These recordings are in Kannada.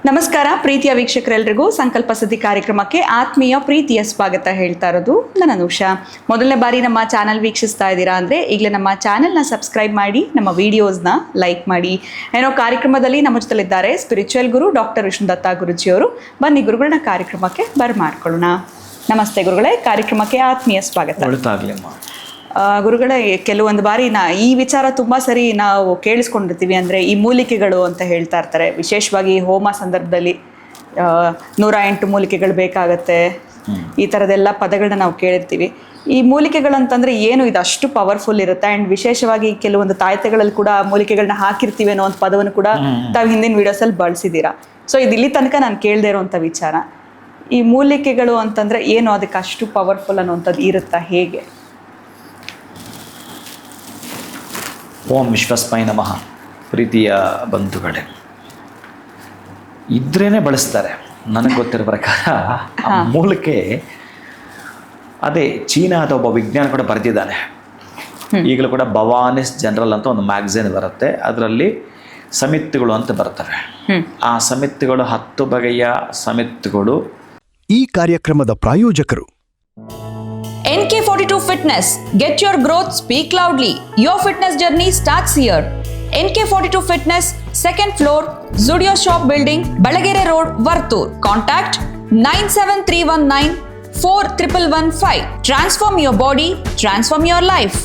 ನಮಸ್ಕಾರ ಪ್ರೀತಿಯ ವೀಕ್ಷಕರೆಲ್ಲರಿಗೂ ಸಂಕಲ್ಪ ಸುದ್ದಿ ಕಾರ್ಯಕ್ರಮಕ್ಕೆ ಆತ್ಮೀಯ ಪ್ರೀತಿಯ ಸ್ವಾಗತ ಹೇಳ್ತಾ ಇರೋದು ನಾನು ಅನುಷಾ. ಮೊದಲನೇ ಬಾರಿ ನಮ್ಮ ಚಾನಲ್ ವೀಕ್ಷಿಸ್ತಾ ಇದ್ದೀರಾ ಅಂದರೆ ಈಗಲೇ ನಮ್ಮ ಚಾನಲ್ನ ಸಬ್ಸ್ಕ್ರೈಬ್ ಮಾಡಿ, ನಮ್ಮ ವಿಡಿಯೋಸ್ನ ಲೈಕ್ ಮಾಡಿ. ಏನೋ ಕಾರ್ಯಕ್ರಮದಲ್ಲಿ ನಮ್ಮ ಜೊತೆಲಿದ್ದಾರೆ ಸ್ಪಿರಿಚುವಲ್ ಗುರು ಡಾಕ್ಟರ್ ವಿಷ್ಣುದತ್ತ ಗುರುಜಿಯವರು. ಬನ್ನಿ ಗುರುಗಳನ್ನ ಕಾರ್ಯಕ್ರಮಕ್ಕೆ ಬರ್ಮಾಡ್ಕೊಳ್ಳೋಣ. ನಮಸ್ತೆ ಗುರುಗಳೇ, ಕಾರ್ಯಕ್ರಮಕ್ಕೆ ಆತ್ಮೀಯ ಸ್ವಾಗತ. ಗುರುಗಳೇ, ಕೆಲವೊಂದು ಬಾರಿ ಈ ವಿಚಾರ ತುಂಬ ಸರಿ ನಾವು ಕೇಳಿಸ್ಕೊಂಡಿರ್ತೀವಿ. ಅಂದರೆ ಈ ಮೂಲಿಕೆಗಳು ಅಂತ ಹೇಳ್ತಾ ಇರ್ತಾರೆ, ವಿಶೇಷವಾಗಿ ಹೋಮ ಸಂದರ್ಭದಲ್ಲಿ 108 ಮೂಲಿಕೆಗಳು ಬೇಕಾಗತ್ತೆ, ಈ ಥರದೆಲ್ಲ ಪದಗಳನ್ನ ನಾವು ಕೇಳಿರ್ತೀವಿ. ಈ ಮೂಲಿಕೆಗಳಂತಂದರೆ ಏನು, ಇದು ಅಷ್ಟು ಪವರ್ಫುಲ್ ಇರುತ್ತೆ. ಆ್ಯಂಡ್ ವಿಶೇಷವಾಗಿ ಕೆಲವೊಂದು ತಾಯ್ತೆಗಳಲ್ಲಿ ಕೂಡ ಮೂಲಿಕೆಗಳನ್ನ ಹಾಕಿರ್ತೀವಿ ಅನ್ನೋ ಒಂದು ಪದವನ್ನು ಕೂಡ ತಾವು ಹಿಂದಿನ ವೀಡಿಯೋಸಲ್ಲಿ ಬಳಸಿದ್ದೀರಾ. ಸೊ ಇದು ಇಲ್ಲಿ ತನಕ ನಾನು ಕೇಳದೇ ಇರೋವಂಥ ವಿಚಾರ. ಈ ಮೂಲಿಕೆಗಳು ಅಂತಂದರೆ ಏನು, ಅದಕ್ಕೆ ಅಷ್ಟು ಪವರ್ಫುಲ್ ಅನ್ನೋವಂಥದ್ದು ಇರುತ್ತಾ, ಹೇಗೆ? ಓಂ ವಿಶ್ವಸ್ಮೈ ನಮಃ. ಪ್ರೀತಿಯ ಬಂಧುಗಳೇ, ಇದ್ರೇ ಬಳಸ್ತಾರೆ. ನನಗೆ ಗೊತ್ತಿರೋ ಪ್ರಕಾರ ಆ ಮೂಲಕ್ಕೆ ಅದೇ ಚೀನಾದ ಒಬ್ಬ ವಿಜ್ಞಾನಿ ಕೂಡ ಬರೆದಿದ್ದಾನೆ. ಈಗಲೂ ಕೂಡ ಭವಾನಿಸ್ ಜನರಲ್ ಅಂತ ಒಂದು ಮ್ಯಾಗಝಿನ್ ಬರುತ್ತೆ, ಅದರಲ್ಲಿ ಸಮಿತಿಗಳು ಅಂತ ಬರ್ತವೆ. ಆ ಸಮಿತಿಗಳು 10 ಬಗೆಯ ಸಮಿತಿಗಳು. ಈ ಕಾರ್ಯಕ್ರಮದ ಪ್ರಾಯೋಜಕರು NK42 Fitness. Get your growth, speak loudly. Your fitness journey starts here. NK42 Fitness, 2nd floor, Zudio Shop Building, Balagere Road, Vartur. Contact 97319 4115. Transform your body, transform your life.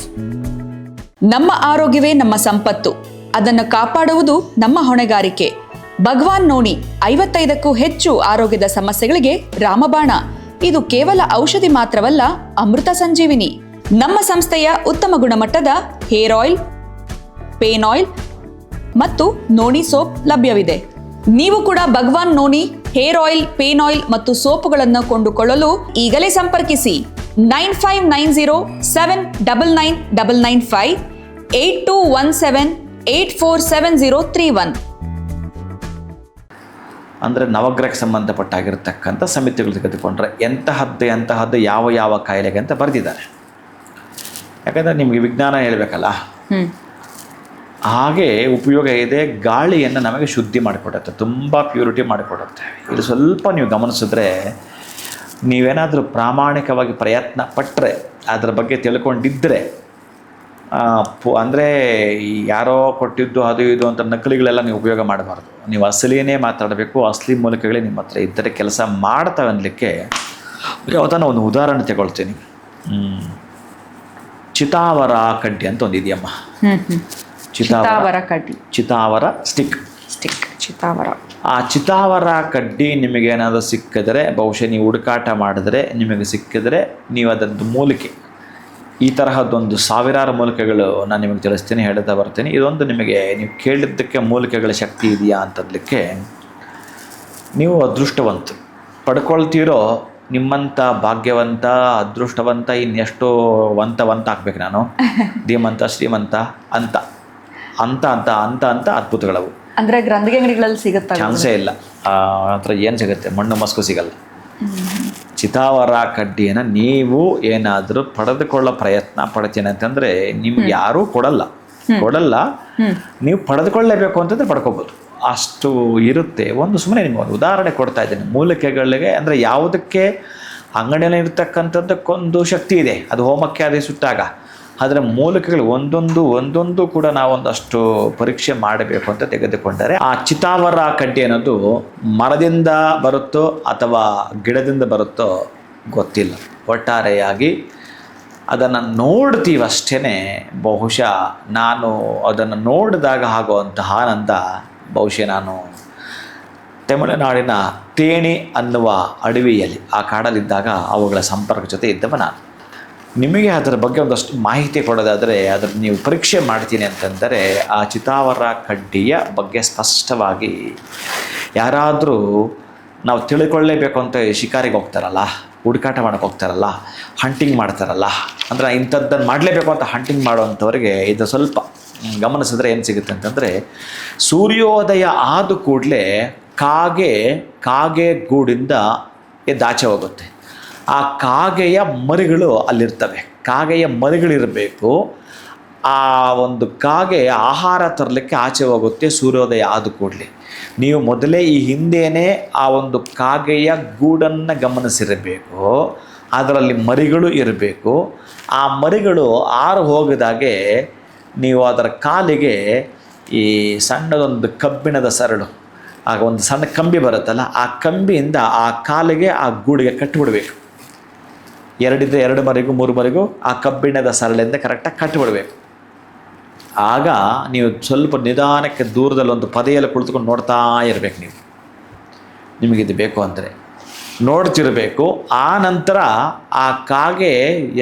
ನಮ್ಮ ಆರೋಗ್ಯವೇ ನಮ್ಮ ಸಂಪತ್ತು, ಅದನ್ನು ಕಾಪಾಡುವುದು ನಮ್ಮ ಹೊಣೆಗಾರಿಕೆ. ಭಗವಾನ್ ನೋನಿ 55ಕ್ಕೂ ಹೆಚ್ಚು ಆರೋಗ್ಯದ ಸಮಸ್ಯೆಗಳಿಗೆ ರಾಮಬಾಣ. ಇದು ಕೇವಲ ಔಷಧಿ ಮಾತ್ರವಲ್ಲ, ಅಮೃತ ಸಂಜೀವಿನಿ. ನಮ್ಮ ಸಂಸ್ಥೆಯ ಉತ್ತಮ ಗುಣಮಟ್ಟದ ಹೇರ್ ಆಯಿಲ್, ಪೇನ್ ಆಯಿಲ್ ಮತ್ತು ನೋನಿ ಸೋಪ್ ಲಭ್ಯವಿದೆ. ನೀವು ಕೂಡ Bhagwan noni hair oil, pain oil ಮತ್ತು ಸೋಪುಗಳನ್ನು ಕೊಂಡುಕೊಳ್ಳಲು ಈಗಲೇ ಸಂಪರ್ಕಿಸಿ 9590799995 8217847031. ಅಂದರೆ ನವಗ್ರಹಕ್ಕೆ ಸಂಬಂಧಪಟ್ಟಾಗಿರ್ತಕ್ಕಂಥ ಸಮಿತಿಗಳು ತೆಗೆದುಕೊಂಡ್ರೆ ಎಂತಹದ್ದು ಯಾವ ಕಾಯಿಲೆಗೆ ಅಂತ ಬರೆದಿದ್ದಾರೆ. ಯಾಕಂದರೆ ನಿಮಗೆ ವಿಜ್ಞಾನ ಹೇಳಬೇಕಲ್ಲ, ಹಾಗೆ ಉಪಯೋಗ ಇದೆ. ಗಾಳಿಯನ್ನು ನಮಗೆ ಶುದ್ಧಿ ಮಾಡಿಕೊಡುತ್ತೆ, ತುಂಬ ಪ್ಯೂರಿಟಿ ಮಾಡಿಕೊಡುತ್ತೆ. ಇದು ಸ್ವಲ್ಪ ನೀವು ಗಮನಿಸಿದ್ರೆ, ನೀವೇನಾದರೂ ಪ್ರಾಮಾಣಿಕವಾಗಿ ಪ್ರಯತ್ನ ಪಟ್ಟರೆ, ಅದರ ಬಗ್ಗೆ ತಿಳ್ಕೊಂಡಿದ್ದರೆ, ಅಂದರೆ ಯಾರೋ ಕೊಟ್ಟಿದ್ದು ಅದು ಇದು ಅಂತ ನಕಲಿಗಳೆಲ್ಲ ನೀವು ಉಪಯೋಗ ಮಾಡಬಾರ್ದು. ನೀವು ಅಸಲಿಯೇ ಮಾತಾಡಬೇಕು. ಅಸಲಿ ಮೂಲಕಗಳೇ ನಿಮ್ಮ ಹತ್ರ ಇದ್ದರೆ ಕೆಲಸ ಮಾಡ್ತವೆ ಅನ್ನಲಿಕ್ಕೆ ಯಾವುದನ್ನ ಒಂದು ಉದಾಹರಣೆ ತಗೊಳ್ತೀನಿ. ಚಿತಾವರ ಕಡ್ಡಿ ಅಂತ ಒಂದು ಇದೆಯಮ್ಮ. ಚಿತಾವರ ಸ್ಟಿಕ್. ಆ ಚಿತಾವರ ಕಡ್ಡಿ ನಿಮಗೇನಾದರೂ ಸಿಕ್ಕಿದ್ರೆ, ಬಹುಶಃ ನೀವು ಹುಡುಕಾಟ ಮಾಡಿದ್ರೆ ನಿಮಗೆ ಸಿಕ್ಕಿದ್ರೆ, ನೀವು ಅದರದ್ದು ಮೂಲಿಕೆ, ಈ ತರಹದ್ದೊಂದು ಸಾವಿರಾರು ಮೂಲಿಕೆಗಳು ನಾನು ನಿಮಗೆ ತಿಳಿಸ್ತೀನಿ, ಹೇಳ್ತಾ ಬರ್ತೀನಿ. ಇದೊಂದು ನಿಮಗೆ ನೀವು ಕೇಳಿದ್ದಕ್ಕೆ ಮೂಲಿಕೆಗಳ ಶಕ್ತಿ ಇದೆಯಾ ಅಂತಂದಲಿಕ್ಕೆ ನೀವು ಅದೃಷ್ಟವಂತ. ಪಡ್ಕೊಳ್ತೀರೋ ನಿಮ್ಮಂಥ ಭಾಗ್ಯವಂತ, ಅದೃಷ್ಟವಂತ, ಇನ್ನೆಷ್ಟೋ ವಂತ ಹಾಕ್ಬೇಕು ನಾನು, ಧೀಮಂತ, ಶ್ರೀಮಂತ ಅಂತ ಅಂತ ಅಂತ ಅಂತ ಅಂತ ಅದ್ಭುತಗಳವು. ಅಂದರೆ ಗ್ರಂಥಿಗೆ ಅಂಗಡಿಗಳಲ್ಲಿ ಸಿಗುತ್ತೆ? ಚಾನ್ಸೇ ಇಲ್ಲ. ಹತ್ರ ಏನು ಸಿಗುತ್ತೆ? ಮಣ್ಣು ಮಸ್ಕು ಸಿಗಲ್ಲ. ಚಿತಾವರ ಕಡ್ಡಿಯನ್ನು ನೀವು ಏನಾದರೂ ಪಡೆದುಕೊಳ್ಳೋ ಪ್ರಯತ್ನ ಪಡ್ತೀನಿ ಅಂತಂದರೆ ನಿಮ್ಗೆ ಯಾರೂ ಕೊಡಲ್ಲ. ನೀವು ಪಡೆದುಕೊಳ್ಳಲೇಬೇಕು ಅಂತಂದರೆ ಪಡ್ಕೋಬೋದು, ಅಷ್ಟು ಇರುತ್ತೆ. ಒಂದು ಸುಮ್ಮನೆ ನಿಮ್ಗೆ ಒಂದು ಉದಾಹರಣೆ ಕೊಡ್ತಾ ಇದ್ದೀನಿ ಮೂಲಿಕೆಗಳಿಗೆ. ಅಂದರೆ ಯಾವುದಕ್ಕೆ ಅಂಗಡಿಯಲ್ಲಿ ಇರ್ತಕ್ಕಂಥದ್ದಕ್ಕೊಂದು ಶಕ್ತಿ ಇದೆ, ಅದು ಹೋಮಕ್ಕೆ ಅದೇ ಸುಟ್ಟಾಗ. ಆದರೆ ಮೂಲಿಕೆಗಳು ಒಂದೊಂದು ಕೂಡ ನಾವೊಂದಷ್ಟು ಪರೀಕ್ಷೆ ಮಾಡಬೇಕು ಅಂತ ತೆಗೆದುಕೊಂಡರೆ, ಆ ಚಿತಾವರ ಕಡ್ಡಿ ಅನ್ನೋದು ಮರದಿಂದ ಬರುತ್ತೋ ಅಥವಾ ಗಿಡದಿಂದ ಬರುತ್ತೋ ಗೊತ್ತಿಲ್ಲ. ಒಟ್ಟಾರೆಯಾಗಿ ಅದನ್ನು ನೋಡ್ತೀವಷ್ಟೇ. ಬಹುಶಃ ನಾನು ಅದನ್ನು ನೋಡಿದಾಗ ಆಗುವಂತಹ ಆನಂದ, ಬಹುಶಃ ನಾನು ತಮಿಳುನಾಡಿನ ತೇಣಿ ಅನ್ನುವ ಅಡವಿಯಲ್ಲಿ, ಆ ಕಾಡಲ್ಲಿದ್ದಾಗ ಅವುಗಳ ಸಂಪರ್ಕ ಜೊತೆ ಇದ್ದವ ನಾನು. ನಿಮಗೆ ಅದರ ಬಗ್ಗೆ ಒಂದಷ್ಟು ಮಾಹಿತಿ ಕೊಡೋದಾದರೆ, ಅದನ್ನು ನೀವು ಪರೀಕ್ಷೆ ಮಾಡ್ತೀನಿ ಅಂತಂದರೆ, ಆ ಚಿತಾವರ ಕಡ್ಡಿಯ ಬಗ್ಗೆ ಸ್ಪಷ್ಟವಾಗಿ ಯಾರಾದರೂ ನಾವು ತಿಳ್ಕೊಳ್ಳೇಬೇಕು ಅಂತ ಶಿಕಾರಿಗೆ ಹೋಗ್ತಾರಲ್ಲ, ಹುಡುಕಾಟ ಮಾಡೋಕ್ಕೆ ಹೋಗ್ತಾರಲ್ಲ, ಹಂಟಿಂಗ್ ಮಾಡ್ತಾರಲ್ಲ, ಅಂದರೆ ಇಂಥದ್ದನ್ನು ಮಾಡಲೇಬೇಕು ಅಂತ ಹಂಟಿಂಗ್ ಮಾಡೋವಂಥವ್ರಿಗೆ ಇದು ಸ್ವಲ್ಪ ಗಮನಿಸಿದ್ರೆ ಏನು ಸಿಗುತ್ತೆ ಅಂತಂದರೆ, ಸೂರ್ಯೋದಯ ಆದ ಕೂಡಲೇ ಕಾಗೆ ಗೂಡಿಂದ ಎದ್ದಾಚೆ ಹೋಗುತ್ತೆ. ಆ ಕಾಗೆಯ ಮರಿಗಳು ಅಲ್ಲಿರ್ತವೆ. ಕಾಗೆಯ ಮರಿಗಳಿರಬೇಕು. ಆ ಒಂದು ಕಾಗೆ ಆಹಾರ ತರಲಿಕ್ಕೆ ಆಚೆ ಹೋಗುತ್ತೆ ಸೂರ್ಯೋದಯ ಆದ ಕೂಡಲೇ. ನೀವು ಮೊದಲೇ ಈ ಹಿಂದೆಯೇ ಆ ಒಂದು ಕಾಗೆಯ ಗೂಡನ್ನು ಗಮನಿಸಿರಬೇಕು. ಅದರಲ್ಲಿ ಮರಿಗಳು ಇರಬೇಕು. ಆ ಮರಿಗಳು ಆರು ಹೋಗಿದಾಗೆ ನೀವು ಅದರ ಕಾಲಿಗೆ ಈ ಸಣ್ಣದೊಂದು ಕಬ್ಬಿಣದ ಸರಳು, ಆಗ ಒಂದು ಸಣ್ಣ ಕಂಬಿ ಬರುತ್ತಲ್ಲ, ಆ ಕಂಬಿಯಿಂದ ಆ ಕಾಲಿಗೆ ಆ ಗೂಡಿಗೆ ಕಟ್ಟಿಬಿಡಬೇಕು. ಎರಡಿದ್ರೆ 2 ಮರಿಗೂ 3 ಮರಿಗೂ ಆ ಕಬ್ಬಿಣದ ಸರಳಿಂದ ಕರೆಕ್ಟಾಗಿ ಕಟ್ಟಿಬಿಡಬೇಕು. ಆಗ ನೀವು ಸ್ವಲ್ಪ ನಿಧಾನಕ್ಕೆ ದೂರದಲ್ಲಿ ಒಂದು ಪದೆಯಲ್ಲಿ ಕುಳಿತುಕೊಂಡು ನೋಡ್ತಾ ಇರಬೇಕು. ನಿಮಗಿದು ಬೇಕು ಅಂದರೆ ನೋಡ್ತಿರಬೇಕು. ಆ ನಂತರ ಆ ಕಾಗೆ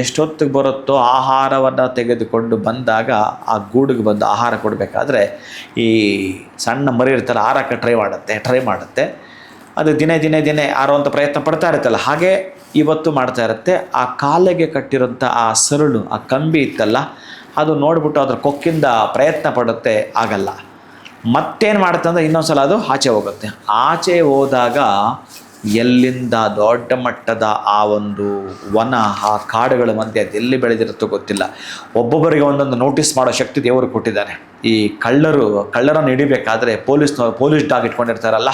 ಎಷ್ಟೊತ್ತಿಗೆ ಬರುತ್ತೋ ಆಹಾರವನ್ನು ತೆಗೆದುಕೊಂಡು ಬಂದಾಗ ಆ ಗೂಡಿಗೆ ಬಂದು ಆಹಾರ ಕೊಡಬೇಕಾದ್ರೆ ಈ ಸಣ್ಣ ಮರಿ ಇರ್ತಾರೆ, ಆರಕ್ಕೆ ಟ್ರೈ ಮಾಡುತ್ತೆ. ಅದು ದಿನೇ ಆರುವಂಥ ಪ್ರಯತ್ನ ಪಡ್ತಾ ಇರುತ್ತಲ್ಲ, ಹಾಗೆ ಇವತ್ತು ಮಾಡ್ತಾ ಇರುತ್ತೆ. ಆ ಕಾಲಿಗೆ ಕಟ್ಟಿರೋಂಥ ಆ ಸರಳು, ಆ ಕಂಬಿ ಇತ್ತಲ್ಲ, ಅದು ನೋಡಿಬಿಟ್ಟು ಅದ್ರ ಕೊಕ್ಕಿಂದ ಪ್ರಯತ್ನ ಪಡುತ್ತೆ, ಆಗಲ್ಲ. ಮತ್ತೇನು ಮಾಡುತ್ತೆ ಅಂದರೆ ಇನ್ನೊಂದು ಸಲ ಅದು ಆಚೆ ಹೋಗುತ್ತೆ. ಆಚೆ ಹೋದಾಗ ಎಲ್ಲಿಂದ ದೊಡ್ಡ ಮಟ್ಟದ ಆ ಒಂದು ವನ, ಆ ಕಾಡುಗಳ ಮಧ್ಯೆ ಅದೆಲ್ಲಿ ಬೆಳೆದಿರುತ್ತೋ ಗೊತ್ತಿಲ್ಲ. ಒಬ್ಬೊಬ್ಬರಿಗೆ ಒಂದೊಂದು ನೋಟಿಸ್ ಮಾಡೋ ಶಕ್ತಿ ದೇವರು ಕೊಟ್ಟಿದ್ದಾನೆ. ಈ ಕಳ್ಳರನ್ನು ಹಿಡಿಬೇಕಾದ್ರೆ ಪೊಲೀಸ್ ಡಾಗ್ ಇಟ್ಕೊಂಡಿರ್ತಾರಲ್ಲ,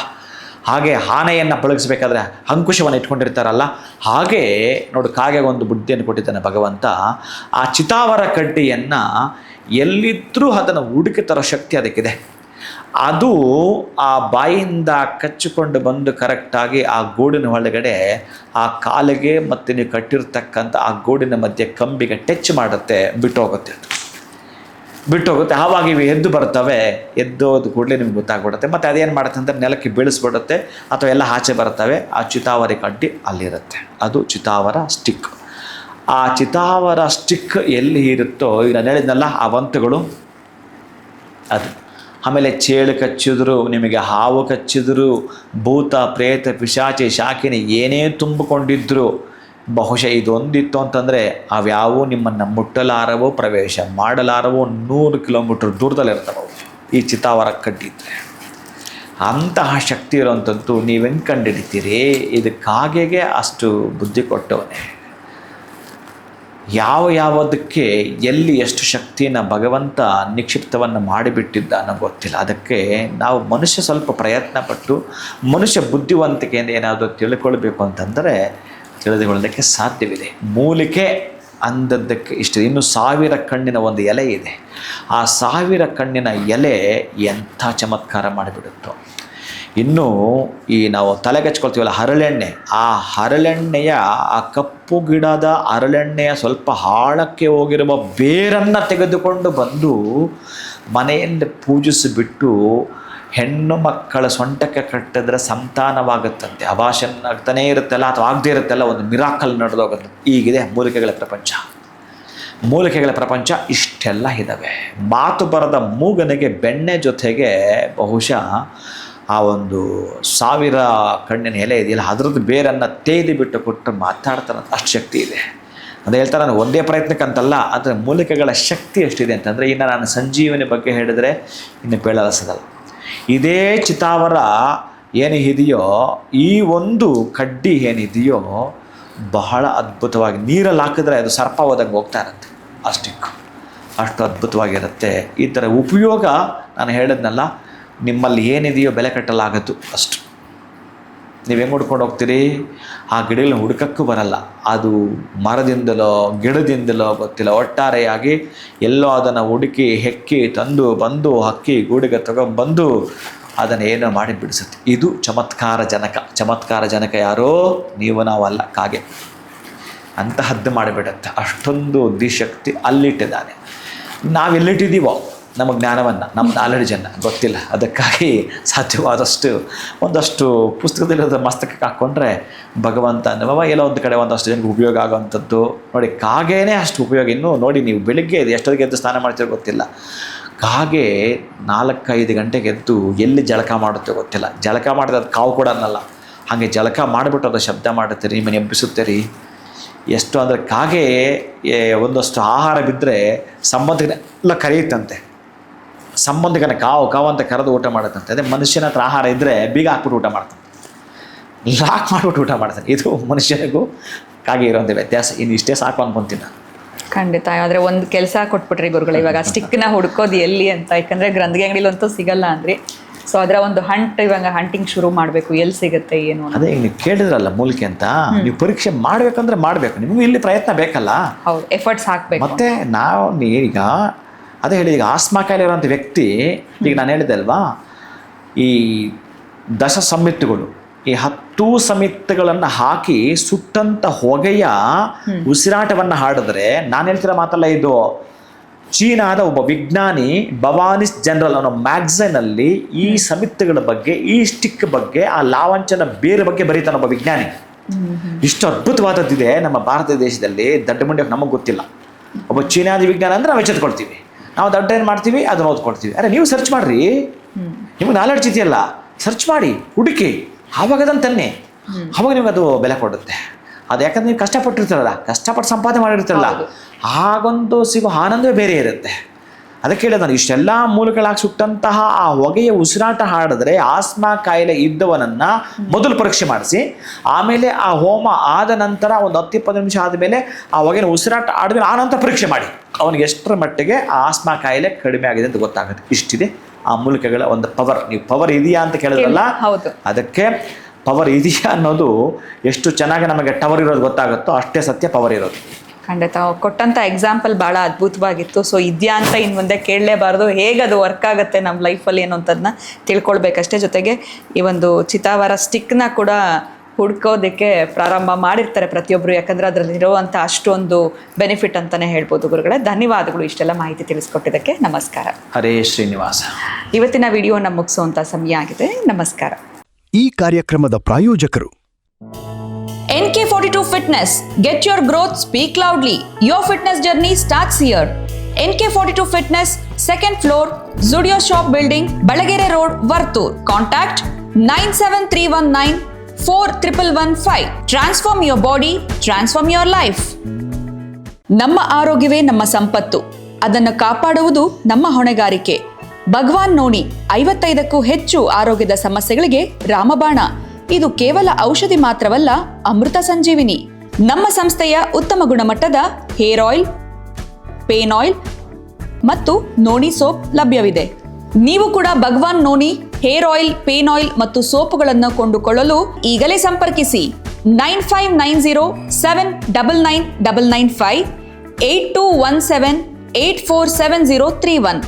ಹಾಗೆ ಆನೆಯನ್ನು ಪಳಗಿಸ್ಬೇಕಾದ್ರೆ ಅಂಕುಶವನ್ನು ಇಟ್ಕೊಂಡಿರ್ತಾರಲ್ಲ, ಹಾಗೆ ನೋಡಿ ಕಾಗೆಗೆ ಒಂದು ಬುದ್ಧಿಯನ್ನು ಕೊಟ್ಟಿದ್ದಾನೆ ಭಗವಂತ. ಆ ಚಿತಾವರ ಕಡ್ಡಿಯನ್ನು ಎಲ್ಲಿದ್ದರೂ ಅದನ್ನು ಹುಡುಕಿ ತರೋ ಶಕ್ತಿ ಅದಕ್ಕಿದೆ. ಅದು ಆ ಬಾಯಿಂದ ಕಚ್ಚಿಕೊಂಡು ಬಂದು ಕರೆಕ್ಟಾಗಿ ಆ ಗೂಡಿನ ಒಳಗಡೆ ಆ ಕಾಲಿಗೆ ಮತ್ತು ನೀವು ಕಟ್ಟಿರ್ತಕ್ಕಂಥ ಆ ಗೂಡಿನ ಮಧ್ಯೆ ಕಂಬಿಗೆ ಟಚ್ ಮಾಡುತ್ತೆ, ಬಿಟ್ಟೋಗುತ್ತೆ. ಆವಾಗ ಇವು ಎದ್ದು ಬರ್ತವೆ. ಎದ್ದೋದು ಕೂಡಲೇ ನಿಮ್ಗೆ ಗೊತ್ತಾಗ್ಬಿಡುತ್ತೆ. ಮತ್ತು ಅದೇನು ಮಾಡುತ್ತೆ ಅಂದರೆ ನೆಲಕ್ಕೆ ಬೀಳಿಸ್ಬಿಡುತ್ತೆ ಅಥವಾ ಎಲ್ಲ ಆಚೆ ಬರ್ತವೆ. ಆ ಚಿತಾವರಿ ಕಡ್ಡಿ ಅಲ್ಲಿರುತ್ತೆ, ಅದು ಚಿತಾವರ ಸ್ಟಿಕ್. ಆ ಚಿತಾವರ ಸ್ಟಿಕ್ ಎಲ್ಲಿ ಇರುತ್ತೋ, ಈಗ ನಾನು ಹೇಳಿದ್ನಲ್ಲ ಆ ವಂತುಗಳು, ಅದು. ಆಮೇಲೆ ಚೇಳು ಕಚ್ಚಿದ್ರು, ನಿಮಗೆ ಹಾವು ಕಚ್ಚಿದ್ರು, ಭೂತ ಪ್ರೇತ ಪಿಶಾಚಿ ಶಾಕಿನಿ ಏನೇ ತುಂಬಿಕೊಂಡಿದ್ರು, ಬಹುಶಃ ಇದೊಂದಿತ್ತು ಅಂತಂದರೆ ಅವ್ಯಾವೂ ನಿಮ್ಮನ್ನು ಮುಟ್ಟಲಾರವೋ ಪ್ರವೇಶ ಮಾಡಲಾರವೋ 100 ಕಿಲೋಮೀಟ್ರ್ ದೂರದಲ್ಲಿರ್ತವೆ ಈ ಚಿತಾವರ ಕಡ್ಡಿದ್ರೆ. ಅಂತಹ ಶಕ್ತಿ ಇರೋವಂಥದ್ದು ನೀವು ಹೆಂಗೆ ಕಂಡುಹಿಡಿತೀರಿ? ಇದು ಕಾಗೆಗೆ ಅಷ್ಟು ಬುದ್ಧಿ ಕೊಟ್ಟವನೇ. ಯಾವುದಕ್ಕೆ ಎಲ್ಲಿ ಎಷ್ಟು ಶಕ್ತಿನ ಭಗವಂತ ನಿಕ್ಷಿಪ್ತವನ್ನು ಮಾಡಿಬಿಟ್ಟಿದ್ದಾನೋ ಗೊತ್ತಿಲ್ಲ. ಅದಕ್ಕೆ ನಾವು ಮನುಷ್ಯ ಸ್ವಲ್ಪ ಪ್ರಯತ್ನ ಪಟ್ಟು ಮನುಷ್ಯ ಬುದ್ಧಿವಂತಿಕೆಯಿಂದ ಏನಾದರೂ ತಿಳ್ಕೊಳ್ಬೇಕು ಅಂತಂದರೆ ತಿಳಿದುಕೊಳ್ಳೋದಕ್ಕೆ ಸಾಧ್ಯವಿದೆ. ಮೂಲಿಕೆ ಅಂದದ್ದಕ್ಕೆ ಇಷ್ಟು. ಇನ್ನು 1000 ಕಣ್ಣಿನ ಒಂದು ಎಲೆ ಇದೆ. ಆ 1000 ಕಣ್ಣಿನ ಎಲೆ ಎಂಥ ಚಮತ್ಕಾರ ಮಾಡಿಬಿಡುತ್ತೋ. ಇನ್ನು ಈ ನಾವು ತಲೆಗೆ ಹಚ್ಕೊಳ್ತೀವಲ್ಲ ಹರಳೆಣ್ಣೆ, ಆ ಹರಳೆಣ್ಣೆಯ ಆ ಕಪ್ಪು ಗಿಡದ ಹರಳೆಣ್ಣೆಯ ಸ್ವಲ್ಪ ಆಳಕ್ಕೆ ಹೋಗಿರುವ ಬೇರನ್ನು ತೆಗೆದುಕೊಂಡು ಬಂದು ಮನೆಯಿಂದ ಪೂಜಿಸಿಬಿಟ್ಟು ಹೆಣ್ಣು ಮಕ್ಕಳ ಸೊಂಟಕ್ಕೆ ಕಟ್ಟಿದ್ರೆ ಸಂತಾನವಾಗುತ್ತಂತೆ. ಅಭಾಷಣ ಆಗ್ತಾನೇ ಇರುತ್ತಲ್ಲ ಅಥವಾ ಆಗದೇ ಇರುತ್ತಲ್ಲ, ಒಂದು ಮಿರಾಕಲ್ ನಡೆದೋಗುತ್ತೆ. ಈಗಿದೆ ಮೂಲಿಕೆಗಳ ಪ್ರಪಂಚ. ಮೂಲಿಕೆಗಳ ಪ್ರಪಂಚ ಇಷ್ಟೆಲ್ಲ ಇದ್ದಾವೆ. ಮಾತು ಬರದ ಮೂಗನಿಗೆ ಬೆಣ್ಣೆ ಜೊತೆಗೆ ಬಹುಶಃ ಆ ಒಂದು 1000 ಕಣ್ಣಿನ ಎಲೆ ಇದೆಯಲ್ಲ, ಅದರದ್ದು ಬೇರನ್ನು ತೇದಿ ಬಿಟ್ಟು ಕೊಟ್ಟು ಮಾತಾಡ್ತಾರೆ. ಅಷ್ಟು ಶಕ್ತಿ ಇದೆ ಅಂತ ಹೇಳ್ತಾರೆ. ನಾನು ಒಂದೇ ಪ್ರಯತ್ನಕ್ಕಂತಲ್ಲ, ಅದರ ಮೂಲಿಕೆಗಳ ಶಕ್ತಿ ಎಷ್ಟಿದೆ ಅಂತಂದರೆ, ಇನ್ನು ನಾನು ಸಂಜೀವನಿ ಬಗ್ಗೆ ಹೇಳಿದರೆ ಇನ್ನು ಬೇಳಲಸದಲ್ಲ. ಇದೇ ಚಿತಾವರ ಏನು ಇದೆಯೋ, ಈ ಒಂದು ಕಡ್ಡಿ ಏನಿದೆಯೋ ಬಹಳ ಅದ್ಭುತವಾಗಿ ನೀರಲ್ಲಿ ಹಾಕಿದ್ರೆ ಅದು ಸರ್ಪ ಹೋದಂಗೆ ಹೋಗ್ತಾ ಇರುತ್ತೆ. ಅಷ್ಟು ಅದ್ಭುತವಾಗಿರುತ್ತೆ. ಈ ಥರ ಉಪಯೋಗ ನಾನು ಹೇಳಿದ್ನಲ್ಲ, ನಿಮ್ಮಲ್ಲಿ ಏನಿದೆಯೋ ಬೆಲೆ ಕಟ್ಟಲಾಗತ್ತು ಅಷ್ಟು. ನೀವು ಹೆಂಗೆ ಹುಡ್ಕೊಂಡು ಹೋಗ್ತೀರಿ? ಆ ಗಿಡಗಳನ್ನ ಹುಡುಕಕ್ಕೂ ಬರಲ್ಲ. ಅದು ಮರದಿಂದಲೋ ಗಿಡದಿಂದಲೋ ಗೊತ್ತಿಲ್ಲ, ಒಟ್ಟಾರೆಯಾಗಿ ಎಲ್ಲೋ ಅದನ್ನು ಹುಡುಕಿ ಹೆಕ್ಕಿ ತಂದು ಬಂದು ಹಕ್ಕಿ ಗೂಡಿಗೆ ತಗೊಂಡ್ಬಂದು ಅದನ್ನು ಏನೋ ಮಾಡಿ ಬಿಡಿಸುತ್ತೆ. ಇದು ಚಮತ್ಕಾರ ಜನಕ ಯಾರೋ? ನೀವು ನಾವಲ್ಲ, ಕಾಗೆ. ಅಂತಹದ್ದು ಮಾಡಿಬಿಡುತ್ತೆ. ಅಷ್ಟೊಂದು ದಿಶಕ್ತಿ ಅಲ್ಲಿಟ್ಟಿದ್ದಾನೆ. ನಾವೆಲ್ಲಿಟ್ಟಿದ್ದೀವೋ ನಮ್ಮ ಜ್ಞಾನವನ್ನು, ನಮ್ಮ ನಾಲೆಡ್ಜನ್ನು ಗೊತ್ತಿಲ್ಲ. ಅದಕ್ಕಾಗಿ ಸಾಧ್ಯವಾದಷ್ಟು ಒಂದಷ್ಟು ಪುಸ್ತಕದಲ್ಲಿ ಮಸ್ತಕಕ್ಕೆ ಹಾಕ್ಕೊಂಡ್ರೆ ಭಗವಂತ ನಮ್ಮವ ಎಲ್ಲೋ ಒಂದು ಕಡೆ ಒಂದಷ್ಟು ಜನಕ್ಕೆ ಉಪಯೋಗ ಆಗೋವಂಥದ್ದು. ನೋಡಿ, ಕಾಗೇನೇ ಅಷ್ಟು ಉಪಯೋಗ. ಇನ್ನೂ ನೋಡಿ, ನೀವು ಬೆಳಿಗ್ಗೆ ಎಷ್ಟೊತ್ತಿಗೆ ಎದ್ದು ಸ್ನಾನ ಮಾಡ್ತೀರೋ ಗೊತ್ತಿಲ್ಲ. ಕಾಗೆ 4-5 ಗಂಟೆಗೆ ಎದ್ದು ಎಲ್ಲಿ ಜಳಕ ಮಾಡುತ್ತೆ ಗೊತ್ತಿಲ್ಲ. ಜಳಕ ಮಾಡಿದ್ರೆ ಅದು ಕಾವು ಕೂಡ ಅನ್ನಲ್ಲ. ಹಾಗೆ ಜಳಕ ಮಾಡಿಬಿಟ್ಟು ಅದು ಶಬ್ದ ಮಾಡುತ್ತೀರಿ, ನಿಮ್ಮನ್ನು ಎಬ್ಬಿಸುತ್ತೀರಿ. ಎಷ್ಟು ಅಂದರೆ ಕಾಗೆ ಒಂದಷ್ಟು ಆಹಾರ ಬಿದ್ದರೆ ಸಂಬಂಧಿಕನೆಲ್ಲ ಕರೆಯುತ್ತಂತೆ. ಸಂಬಂಧಿಕನ ಕಾವು ಅಂತ ಕರೆದು ಊಟ ಮಾಡುತ್ತಂತೆ. ಅದೇ ಮನುಷ್ಯನ ಹತ್ರ ಆಹಾರ ಇದ್ದರೆ ಬೀಗ ಹಾಕ್ಬಿಟ್ಟು ಊಟ ಮಾಡ್ತಾನೆ, ಲಾಕ್ ಮಾಡಿಬಿಟ್ಟು ಊಟ ಮಾಡ್ತಾನೆ. ಇದು ಮನುಷ್ಯನಿಗೂ ಕಾಗೆ ಇರೋಂಥ ವ್ಯತ್ಯಾಸ. ಇನ್ನು ಇಷ್ಟೇ ಸಾಕು ಅನ್ಕೊತೀನಿ ನಾನು. ಖಂಡಿತ. ಆದರೆ ಒಂದು ಕೆಲಸ ಕೊಟ್ಬಿಟ್ರಿ ಗುರುಗಳು, ಇವಾಗ ಸ್ಟಿಕ್ನ ಹುಡ್ಕೋದು ಎಲ್ಲಿ ಅಂತ, ಯಾಕಂದರೆ ಗ್ರಂಥಿಗೆ ಅಂಗಡಿಲಂತೂ ಸಿಗಲ್ಲ ಅಂದ್ರಿ. ಸೊ ಅದರ ಒಂದು ಇವಾಗ ಹಂಟಿಂಗ್ ಶುರು ಮಾಡಬೇಕು, ಎಲ್ಲಿ ಸಿಗುತ್ತೆ ಏನು ಅಂತ. ಅದೇ ನೀವು ಕೇಳಿದ್ರಲ್ಲ ಮೂಲಿಕೆ ಅಂತ, ನೀವು ಪರೀಕ್ಷೆ ಮಾಡ್ಬೇಕಂದ್ರೆ ಮಾಡಬೇಕು, ನಿಮಗೂ ಇಲ್ಲಿ ಪ್ರಯತ್ನ ಬೇಕಲ್ಲ. ಹೌದು, ಎಫರ್ಟ್ಸ್ ಹಾಕಬೇಕು. ಮತ್ತೆ ನಾವು ಈಗ ಅದೇ ಹೇಳಿ, ಈಗ ಆಸ್ಮಾ ಕಾಯಿಲೆ ಇರುವಂಥ ವ್ಯಕ್ತಿ, ಈಗ ನಾನು ಹೇಳಿದೆ ಅಲ್ವಾ, ಈ 10 ಸಮಿತ್ತುಗಳು, ಈ 10 ಸಮಿತ್ತುಗಳನ್ನು ಹಾಕಿ ಸುಟ್ಟಂತ ಹೊಗೆಯ ಉಸಿರಾಟವನ್ನು ಹಾಡಿದ್ರೆ, ನಾನು ಹೇಳ್ತಿರೋ ಮಾತಲ್ಲ ಇದು, ಚೀನಾದ ಒಬ್ಬ ವಿಜ್ಞಾನಿ ಭವಾನಿಸ್ ಜನರಲ್ ಅನ್ನೋ ಮ್ಯಾಗಝೈನಲ್ಲಿ ಈ ಸಮಿತ್ತುಗಳ ಬಗ್ಗೆ, ಈ ಸ್ಟಿಕ್ ಬಗ್ಗೆ, ಆ ಲಾವಂಚನ ಬೇರೆ ಬಗ್ಗೆ ಬರೀತಾನೆ ಒಬ್ಬ ವಿಜ್ಞಾನಿ. ಇಷ್ಟು ಅದ್ಭುತವಾದದ್ದಿದೆ ನಮ್ಮ ಭಾರತ ದೇಶದಲ್ಲಿ, ದಡ್ಡ ಮುಂಡೆ ನಮಗೆ ಗೊತ್ತಿಲ್ಲ. ಒಬ್ಬ ಚೀನಾದ ವಿಜ್ಞಾನ ಅಂದರೆ ನಾವು ಎಚ್ಚೆತ್ಕೊಳ್ತೀವಿ, ನಾವು ದಡ್ಡ ಏನು ಮಾಡ್ತೀವಿ ಅದನ್ನು ಓದ್ಕೊಳ್ತೀವಿ. ಅರೆ ನೀವು ಸರ್ಚ್ ಮಾಡಿರಿ, ನಿಮಗೆ ನಾಲೆಡ್ಜ್ ಇದೆಯಲ್ಲ, ಸರ್ಚ್ ಮಾಡಿ ಹುಡುಕಿ, ಆವಾಗ ಅದನ್ನು ತನ್ನಿ, ಅವಾಗ ನಿಮ್ಗೆ ಅದು ಬೆಲೆ ಕೊಡುತ್ತೆ. ಅದು ಯಾಕಂದ್ರೆ ನೀವು ಕಷ್ಟಪಟ್ಟಿರ್ತಾರಲ್ಲ, ಕಷ್ಟಪಟ್ಟು ಸಂಪಾದನೆ ಮಾಡಿರ್ತಾರಲ್ಲ, ಹಾಗೊಂದು ಸಿಗೋ ಆನಂದವೇ ಬೇರೆ ಇರುತ್ತೆ. ಅದಕ್ಕೆ ಹೇಳಿದ ನಾನು, ಇಷ್ಟೆಲ್ಲ ಮೂಲಗಳಾಗಿ ಸುಟ್ಟಂತಹ ಆ ಹೊಗೆಯ ಉಸಿರಾಟ ಹಾಡಿದ್ರೆ ಆಸ್ಮಾ ಕಾಯಿಲೆ ಇದ್ದವನನ್ನು ಮೊದಲು ಪರೀಕ್ಷೆ ಮಾಡಿಸಿ, ಆಮೇಲೆ ಆ ಹೋಮ ಆದ ನಂತರ ಒಂದು 10-20 ನಿಮಿಷ ಆದಮೇಲೆ ಆ ಹೊಗೆನ ಉಸಿರಾಟ ಆದಮೇಲೆ ಆ ನಂತರ ಪರೀಕ್ಷೆ ಮಾಡಿ, ಅವನಿಗೆ ಎಷ್ಟರ ಮಟ್ಟಿಗೆ ಆ ಆಸ್ಮಾ ಕಾಯಿಲೆ ಕಡಿಮೆ ಆಗಿದೆ ಅಂತ ಗೊತ್ತಾಗುತ್ತೆ. ಇಷ್ಟಿದೆ ಆ ಮೂಲಿಕೆಗಳ ಒಂದು ಪವರ್. ನೀವು ಪವರ್ ಇದೆಯಾ ಅಂತ ಕೇಳಿದ್ರಲ್ಲ, ಅದಕ್ಕೆ ಪವರ್ ಇದೆಯಾ ಅನ್ನೋದು ಎಷ್ಟು ಚೆನ್ನಾಗಿ ನಮಗೆ ಟವರ್ ಇರೋದು ಗೊತ್ತಾಗುತ್ತೋ ಅಷ್ಟೇ ಸತ್ಯ ಪವರ್ ಇರೋದು. ಖಂಡಿತ ಕೊಟ್ಟಂಥ ಎಕ್ಸಾಂಪಲ್ ಭಾಳ ಅದ್ಭುತವಾಗಿತ್ತು. ಸೊ ಇದೆಯಾ ಅಂತ ಇನ್ನು ಮುಂದೆ ಕೇಳಲೇಬಾರ್ದು, ಹೇಗೆ ಅದು ವರ್ಕ್ ಆಗುತ್ತೆ ನಮ್ಮ ಲೈಫಲ್ಲಿ ಏನು ಅಂತದನ್ನ ತಿಳ್ಕೊಳ್ಬೇಕಷ್ಟೇ. ಜೊತೆಗೆ ಈ ಒಂದು ಚಿತಾವರ ಸ್ಟಿಕ್ನ ಕೂಡ ಹುಡ್ಕೋದಕ್ಕೆ ಪ್ರಾರಂಭ ಮಾಡಿರ್ತಾರೆ ಪ್ರತಿಯೊಬ್ಬರು, ಯಾಕಂದರೆ ಅದರಲ್ಲಿರುವಂಥ ಅಷ್ಟೊಂದು ಬೆನಿಫಿಟ್ ಅಂತಲೇ ಹೇಳ್ಬೋದು. ಗುರುಗಳೇ, ಧನ್ಯವಾದಗಳು ಇಷ್ಟೆಲ್ಲ ಮಾಹಿತಿ ತಿಳಿಸ್ಕೊಟ್ಟಿದ್ದಕ್ಕೆ. ನಮಸ್ಕಾರ. ಹರೇ ಶ್ರೀನಿವಾಸ. ಇವತ್ತಿನ ವಿಡಿಯೋನ ಮುಗಿಸುವಂಥ ಸಮಯ ಆಗಿದೆ. ನಮಸ್ಕಾರ. ಈ ಕಾರ್ಯಕ್ರಮದ ಪ್ರಾಯೋಜಕರು NK42 Fitness. Get your growth, speak loudly. Your fitness journey starts here. NK42 Fitness, 2nd floor, Zudio Shop Building, Balagere Road, Vartur. Contact 973194115. Transform your body, transform your life. ನಮ್ಮ ಆರೋಗ್ಯವೇ ನಮ್ಮ ಸಂಪತ್ತು, ಅದನ್ನು ಕಾಪಾಡುವುದು ನಮ್ಮ ಹೊಣೆಗಾರಿಕೆ. ಭಗವಾನ್ ನೋನಿ 55ಕ್ಕೂ ಹೆಚ್ಚು ಆರೋಗ್ಯದ ಸಮಸ್ಯೆಗಳಿಗೆ ರಾಮಬಾಣ. ಇದು ಕೇವಲ ಔಷಧಿ ಮಾತ್ರವಲ್ಲ, ಅಮೃತ ಸಂಜೀವಿನಿ. ನಮ್ಮ ಸಂಸ್ಥೆಯ ಉತ್ತಮ ಗುಣಮಟ್ಟದ ಹೇರ್ ಆಯಿಲ್, ಪೇನ್ ಆಯಿಲ್ ಮತ್ತು ನೋನಿ ಸೋಪ್ ಲಭ್ಯವಿದೆ. ನೀವು ಕೂಡ Bhagwan noni hair oil, pain oil ಮತ್ತು ಸೋಪುಗಳನ್ನು ಕೊಂಡುಕೊಳ್ಳಲು ಈಗಲೇ ಸಂಪರ್ಕಿಸಿ 9590799995 8217847031.